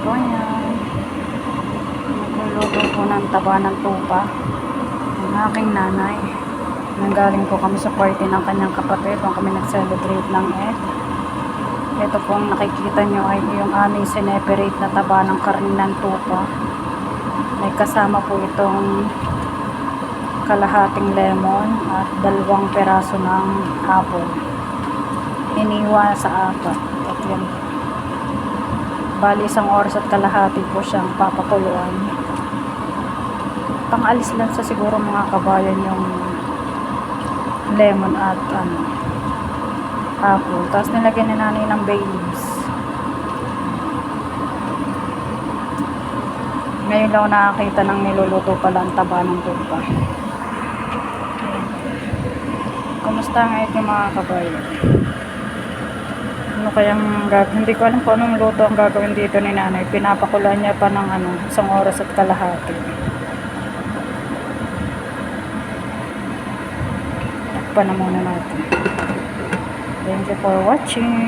kabayan. Nagluluto po ng taba ng tupa ang aking nanay. Nanggaling po kami sa party ng kanyang kapatid kung kami nag-celebrate ng Eid. Ito po ang nakikita nyo ay yung aming sineperate na taba ng karne ng tupa. May kasama po itong kalahating lemon at 2 peraso ng apple. Iniwa sa apat. At yan. Bali 1 oras at kalahati po siyang papakuluan. Pang-alis lang sa siguro mga kabayan yung lemon at apple. Tapos nilagyan ni nanay ng bay leaves. Ngayon lang nakakita ng niluluto pala ang taba ng tupa. Kumusta nga ito mga kabayan? Ano kayang gagawin? Hindi ko alam kung anong luto ang gagawin dito ni nanay. Pinapakulan niya pa ng 1 oras at kalahati. Takpan na muna natin. Thank you for watching.